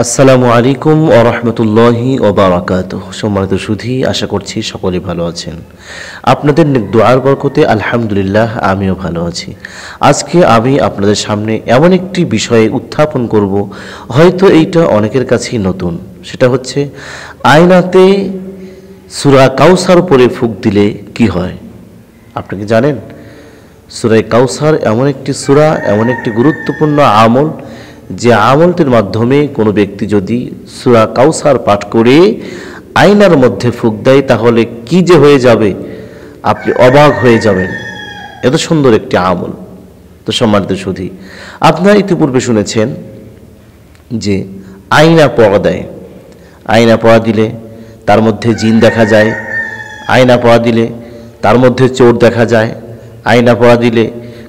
আসসালামু আলাইকুম ওয়া রাহমাতুল্লাহি ওয়া বারাকাতুহু। সম্মানিত সুধী, আশা করছি সকলে ভালো আছেন। আপনাদের নেক দুআর বরকতে আলহামদুলিল্লাহ আমিও ভালো আছি। আজকে আমি আপনাদের সামনে এমন একটি বিষয়ে উত্থাপন করব, হয়তো এইটা অনেকের কাছেই নতুন। সেটা হচ্ছে আয়নাতে সূরা কাউসার পড়ে ফুঁক দিলে কি হয়। আপনি কি জানেন? সূরা কাউসার এমন একটি সূরা, এমন একটি গুরুত্বপূর্ণ আমল, যে আমলটির মাধ্যমে কোনো ব্যক্তি যদি সূরা কাউসার পাঠ করে আয়নার মধ্যে ফুঁক দেয়, তাহলে কি যে হয়ে যাবে আপনি অবাক হয়ে যাবেন। এত সুন্দর একটি আমল। তো সম্মানিত সুধী, আপনারা ইতিপূর্বে শুনেছেন যে আয়না পড়া দেয়। আয়না পড়া দিলে তার মধ্যে জিন দেখা যায়, আয়না পড়া দিলে তার মধ্যে চোর দেখা যায়, আয়না পড়া দিলে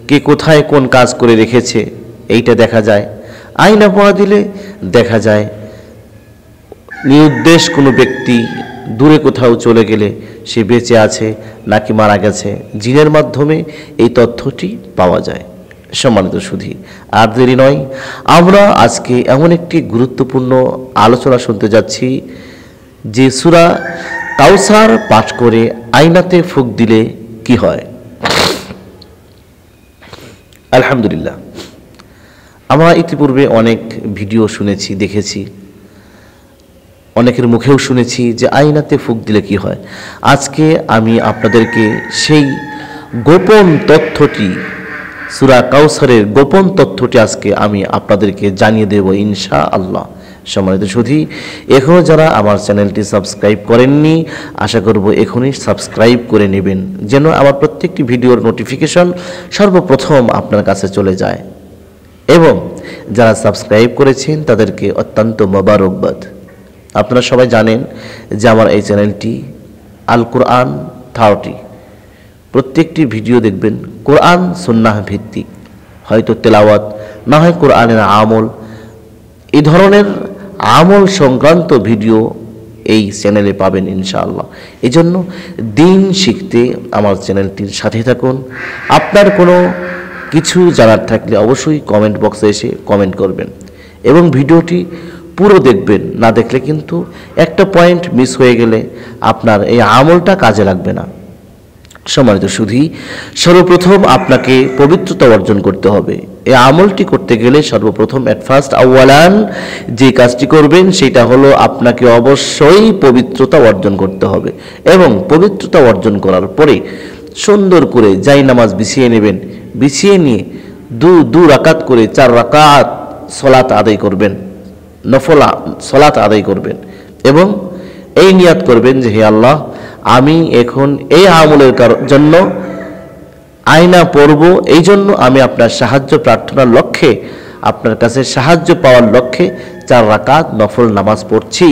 কে কোথায় কোন কাজ করে রেখেছে এইটা দেখা যায়, আয়না পড়া দিলে দেখা যায় নিরুদ্দেশ কোনো ব্যক্তি দূরে কোথাও চলে গেলে সে বেঁচে আছে নাকি মারা গেছে। জিনের মাধ্যমে এই তথ্যটি পাওয়া যায়। সম্মানিত সুধী, আর দেরি নয়, আমরা আজকে এমন একটি গুরুত্বপূর্ণ আলোচনা শুনতে যাচ্ছি যে সূরা কাউসার পাঠ করে আয়নাতে ফুঁক দিলে কি হয়। আলহামদুলিল্লাহ, আমরা ইতিপূর্বে অনেক ভিডিও শুনেছি, দেখেছি, অনেকের মুখেও শুনেছি যে আয়নাতে ফুঁক দিলে কি হয়। আজকে আমি আপনাদেরকে সেই গোপন তথ্যটি, সূরা কাউসারের গোপন তথ্যটি আজকে আমি আপনাদেরকে জানিয়ে দেব ইনশাআল্লাহ। সম্মানিত সুধী, এখনও যারা আমার চ্যানেলটি সাবস্ক্রাইব করেননি, আশা করব এখনই সাবস্ক্রাইব করে নেবেন, যেন আমার প্রত্যেকটি ভিডিওর নোটিফিকেশন সর্বপ্রথম আপনার কাছে চলে যায়। এবং যারা সাবস্ক্রাইব করেছেন তাদেরকে অত্যন্ত মোবারকবাদ। আপনারা সবাই জানেন যে আমার এই চ্যানেলটি আল কোরআন 30, প্রত্যেকটি ভিডিও দেখবেন কোরআন সুন্নাহ ভিত্তিক, হয়তো তেলাওয়াত, না হয় কোরআনের আমল, এই ধরনের আমল সংক্রান্ত ভিডিও এই চ্যানেলে পাবেন ইনশাআল্লাহ। এই জন্য দিন শিখতে আমার চ্যানেলটির সাথে থাকুন। আপনার কোনো কিছু জানার থাকলে অবশ্যই কমেন্ট বক্সে এসে কমেন্ট করবেন এবং ভিডিওটি পুরো দেখবেন। না দেখলে কিন্তু একটা পয়েন্ট মিস হয়ে গেলে আপনার এই আমলটা কাজে লাগবে না। সম্মানিত সুধী, সর্বপ্রথম আপনাকে পবিত্রতা অর্জন করতে হবে। এই আমলটি করতে গেলে সর্বপ্রথম আউয়ালান যে কাজটি করবেন সেটা হলো আপনাকে অবশ্যই পবিত্রতা অর্জন করতে হবে। এবং পবিত্রতা অর্জন করার পরে সুন্দর করে জায়নামাজ বিছিয়ে নেবেন। বিছিয়ে নিয়ে দু রাকাত করে 4 রাকাত সলাত আদায় করবেন, নফল সলাত আদায় করবেন এবং এই নিয়াত করবেন যে হে আল্লাহ, আমি এখন এই আমলের জন্য আয়না পড়ব, এই জন্য আমি আপনার সাহায্য প্রার্থনার লক্ষ্যে, আপনার কাছে সাহায্য পাওয়ার লক্ষ্যে 4 রাকাত নফল নামাজ পড়ছি।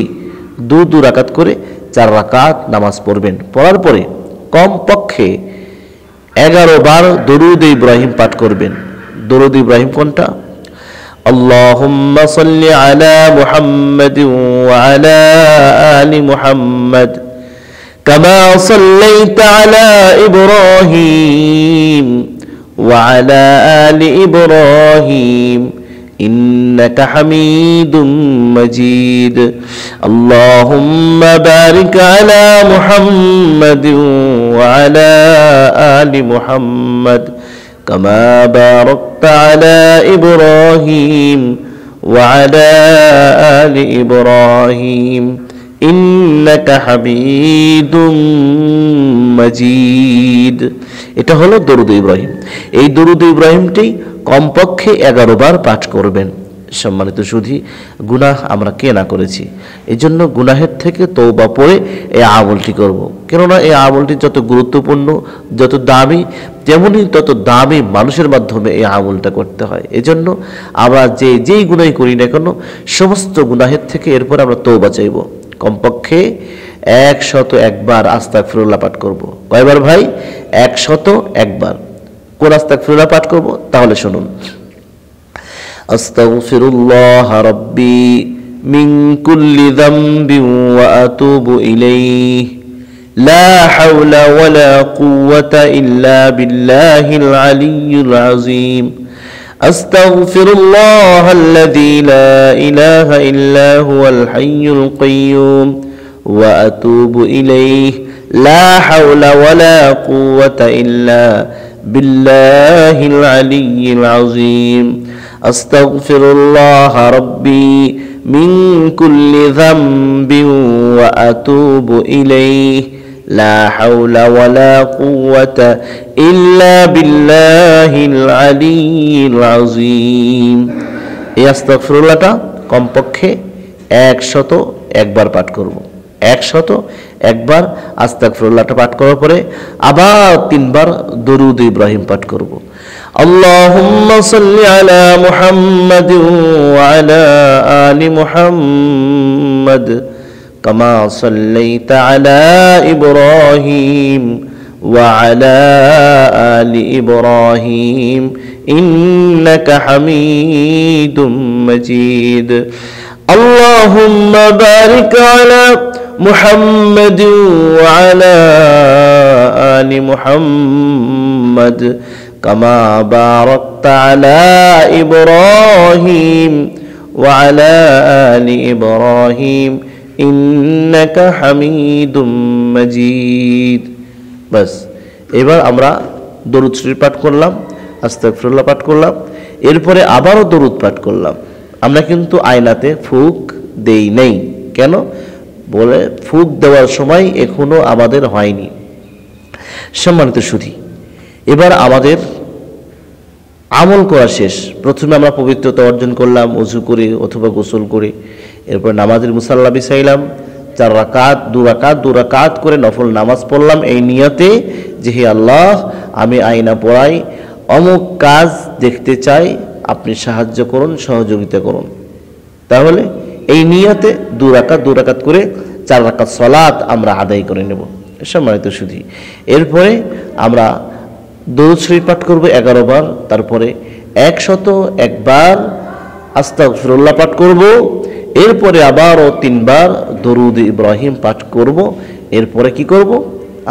দু রাকাত করে 4 রাকাত নামাজ পড়বেন। পড়ার পরে কমপক্ষে 11 বার দরুদ ইব্রাহিম পাঠ করবেন। দরুদ ইব্রাহিম কোনটা? আল্লাহুম্মা সাল্লি আলা মুহাম্মাদিন ওয়া আলা আলি মুহাম্মাদ কামা সাল্লাইতা আলা ইব্রাহিম ওয়া আলা আলি ইব্রাহিম ইন্নাকা হামিদুম মাজিদ। আল্লাহুম্মা বারিক আলা মুহাম্মাদিন ওয়া আলা আলি মুহাম্মাদ কামা বারাকতা আলা ইব্রাহিম ওয়া আলা আলি ইব্রাহিম ইন্নাকা হামিদুম মাজিদ। এটা হলো দরুদ ইব্রাহিম। এই দরুদ ইব্রাহিমটি কমপক্ষে 11 বার পাঠ করবেন। সম্মানিত সুধী, গুনাহ আমরা কে না করেছি, এই জন্য গুনাহের থেকে তওবা পড়ে এই আমলটি করব। কেননা এই আমলটি যত গুরুত্বপূর্ণ, যত দামি, তেমনি তত দামি মানুষের মাধ্যমে এই আমলটা করতে হয়। এজন্য আমরা যেই গুনাহই করি না কেন, সমস্ত গুনাহের থেকে এরপর আমরা তওবা চাইব। কমপক্ষে 101 বার আস্তাগফিরুল্লাহ পাঠ করব। কয়বার ভাই? 101 বার। কোন আস্তাগফিরুল্লাহ পাঠ করব? তাহলে শুনুন। আস্তাগফিরুল্লাহ রাব্বি মিন কুল্লি যামবিন ওয়া আতুবু ইলাইহি লা হাওলা ওয়ালা কুওয়াতা ইল্লা বিল্লাহিল আলিয়্যিল আযীম। আস্তাগফিরুল্লাহ আল্লাযী লা ইলাহা ইল্লা হুয়াল হাইয়ুল কাইয়্যুম ওয়া আতুবু ইলাইহি লা হাওলা ওয়ালা কুওয়াতা ইল্লা বিল্লাহিল আলিয়্যিল আযীম। আস্তাগফিরুল্লাহ রাব্বী মিন কুল্লি যামবিন ওয়া আতুবু ইলাইহি লা হাওলা ওয়ালা কুওয়াতা ইল্লা বিল্লাহিল আলিয়্যিল আযীম। এই আস্তাগফিরুল্লাহটা কমপক্ষে 101 বার পাঠ করব। 101 বার আস্তাগফিরুল্লাহটা পাঠ করার পরে আবার 3 বার দরুদ ইব্রাহিম পাঠ করব। আল্লাহুম্মা সাল্লি আলা মুহাম্মাদিন ওয়া আলা আলি মুহাম্মাদ কামা সাল্লাইতা আলা ইব্রাহিম ওয়া আলা আলি ইব্রাহিম ইন্নাকা হামিদুম মাজিদ। আল্লাহুম্মা বারিক আলা মুহাম্মাদিন ওয়া আলা আলি মুহাম্মাদ কামা বারাকতা আলা ইব্রাহিম ওয়া আলা আলি ইব্রাহিম ইন্নাকা হামিদুম মাজিদ। বাস, এবার আমরা দরুদ শরীফ পাঠ করলাম, আস্তাগফিরুল্লাহ পাঠ করলাম, এরপরে আবারও দরুদ পাঠ করলাম। আমরা কিন্তু আয়নাতে ফুক দেই নেই। কেন? বলে ফুক দেওয়ার সময় এখনো আমাদের হয়নি। সম্মানিত সুধী, এবার আমাদের আমল করা শেষ। প্রথমে আমরা পবিত্রতা অর্জন করলাম ওযু করে অথবা গোসল করে, এরপর নামাজের মুসাল্লা বিছাইলাম, 4 রাকাত 2 রাকাত করে নফল নামাজ পড়লাম এই নিয়তে যে হে আল্লাহ, আমি আয়না পড়াই, অমুক কাজ দেখতে চাই, আপনি সাহায্য করুন, সহযোগিতা করুন। তাহলে এই নিয়তে 2 রাকাত করে 4 রাকাত সালাত আমরা আদায় করে নেব। সম্মানিত সুধী, এরপরে আমরা দরুদ শরীফ পাঠ করব 11 বার, তারপরে 101 বার আস্তাগফিরুল্লাহ পাঠ করব, এরপরে আবারও 3 বার দরুদ ইব্রাহিম পাঠ করব। এরপরে কি করব?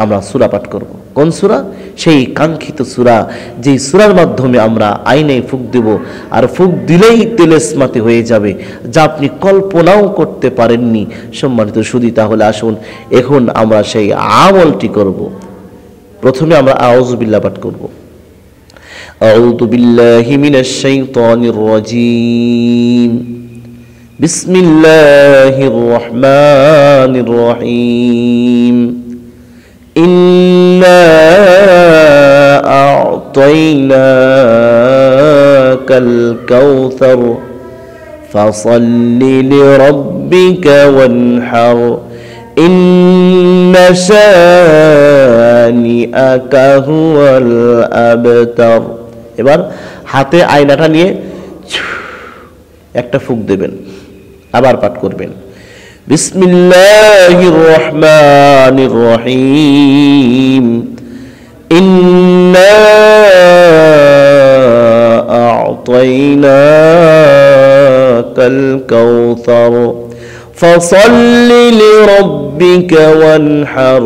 আমরা সূরা পাঠ করব। কোন সূরা? সেই কাঙ্ক্ষিত সূরা, যেই সূরার মাধ্যমে আমরা আয়নায় ফুক দেব, আর ফুক দিলেই তেলেসমাতে হয়ে যাবে, যা আপনি কল্পনাও করতে পারেননি। সম্মানিত সুধী, তাহলে আসুন এখন আমরা সেই আমলটি করব। প্রথমে আমরা আউযু বিল্লাহ পাঠ করব। আউযু বিল্লাহি মিনাশ শাইতানির রাজীম। বিসমিল্লাহির রহমানির রহিম। ইন্না আ'তাইনাকাল কাউসার ফাসাল্লি লিরাব্বিকা ওয়ানহার ইন্না শানিআকা হুয়াল আবতার। এবার হাতে আয়নাটা নিয়ে একটা ফুক দেবেন, আবার পাঠ করবেন বিসমিল্লাহির রহমানির রহিম। ইন্না আ'তাইনাকাল কাউসার ফাসাল্লি লিরাব্বিকা ওয়ানহার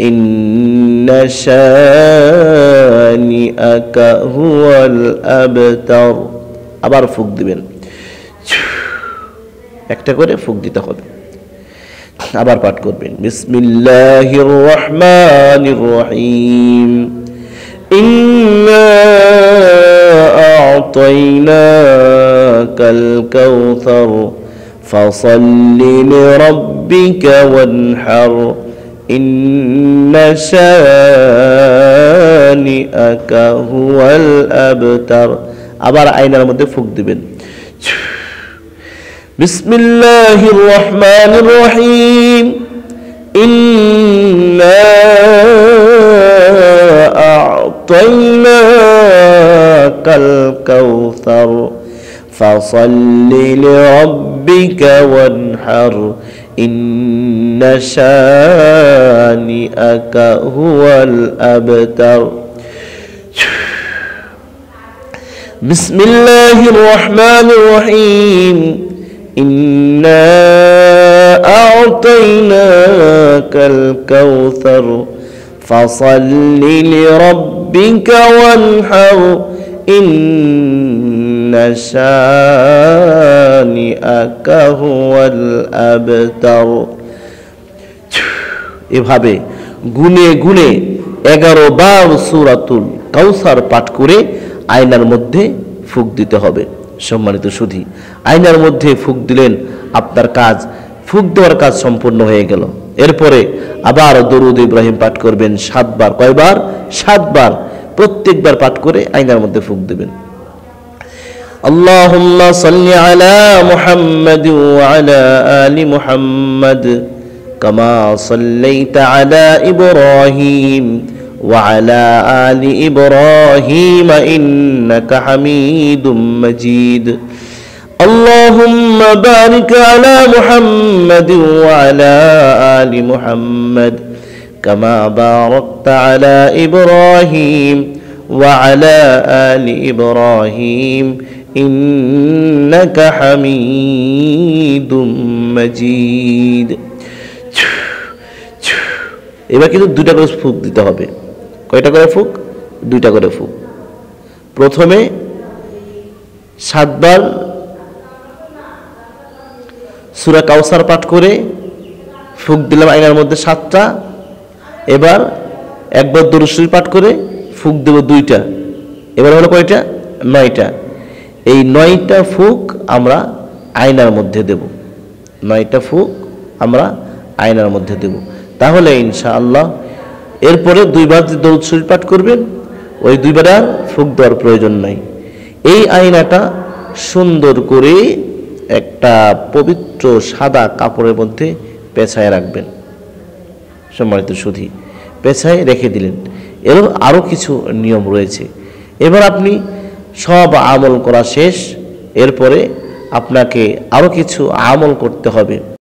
ইন্না শানিআকা হুয়াল আবতার। আবার ফুক দিবেন, একটা করে ফুক দিতে হবে। আবার পাঠ করবেন বিসমিল্লাহির রহমানির রহিম। ইন্না আ'তাইনাকাল কাউসার ফাসাল্লি লিরাব্বিকা ওয়ানহার ইন্না শানিআকা হুয়াল আবতার। আবার আয়নার মধ্যে ফুক দিবেন বিসমিল্লাহির রহমানির রহিম। ইন্না আ'তাইনাকাল কাউসার ফাসাল্লি লিরাব্বিকা ওয়ানহার ইন্না শানিআকা হুয়াল আবতার। বিসমিল্লাহির রহমানির রহিম। ইন্না আ'তাইনাকাল কাউসার ফাসাল্লি লিরাব্বিকা ওয়ানহার ইন্না শানিআকা হুয়াল আবতার। এভাবে গুনে গুনে 11 বার সূরাতুল কাউসার পাঠ করে আয়নার মধ্যে ফুঁক দিতে হবে। সম্মানিত সুধী, আয়নার মধ্যে ফুঁক দিলেন, আপনার কাজ, ফুঁক দেওয়ার কাজ সম্পূর্ণ হয়ে গেল। এরপরে আবার দরুদ ইব্রাহিম পাঠ করবেন 7 বার। কয়বার? 7 বার। প্রত্যেকবার পাঠ করে আয়নার মধ্যে ফুঁক দিবেন। আল্লাহুম্মা সাল্লি আলা মুহাম্মাদ ওয়া আলা আলি মুহাম্মাদ কামা সাল্লাইতা আলা ইব্রাহিম ওয়া আলা আলি ইব্রাহিম ইন্নাকা হামিদুম মাজিদ। اللهم بارك على محمد وعلى آل محمد كما باركت على إبراهيم وعلى آل إبراهيم إنك حميد مجيد। এবার কিন্তু 2টা করে ফুঁক দিতে হবে। কয়টা করে ফুঁক? 2টা করে ফুঁক। প্রথমে 7 বার সূরা কাউসার পাঠ করে ফুঁক দিলাম আয়নার মধ্যে 7টা। এবার একবার দরুদ শরীফ পাঠ করে ফুঁক দেব 2টা। এবার হলো কয়টা? 9টা। এই 9টা ফুঁক আমরা আয়নার মধ্যে দেব। 9টা ফুঁক আমরা আয়নার মধ্যে দেব। তাহলে ইনশাআল্লাহ এরপরে 2 বার দরুদ শরীফ পাঠ করবেন, ওই 2 বার আর ফুঁক দেওয়ার প্রয়োজন নাই। এই আয়নাটা সুন্দর করে একটা পবিত্র সাদা কাপড়ের মধ্যে পেঁচায় রাখবেন। সম্মানিত সুধী, পেঁচায় রেখে দিলেন। এর আরও কিছু নিয়ম রয়েছে। এবার আপনি সব আমল করা শেষ, এরপরে আপনাকে আরও কিছু আমল করতে হবে।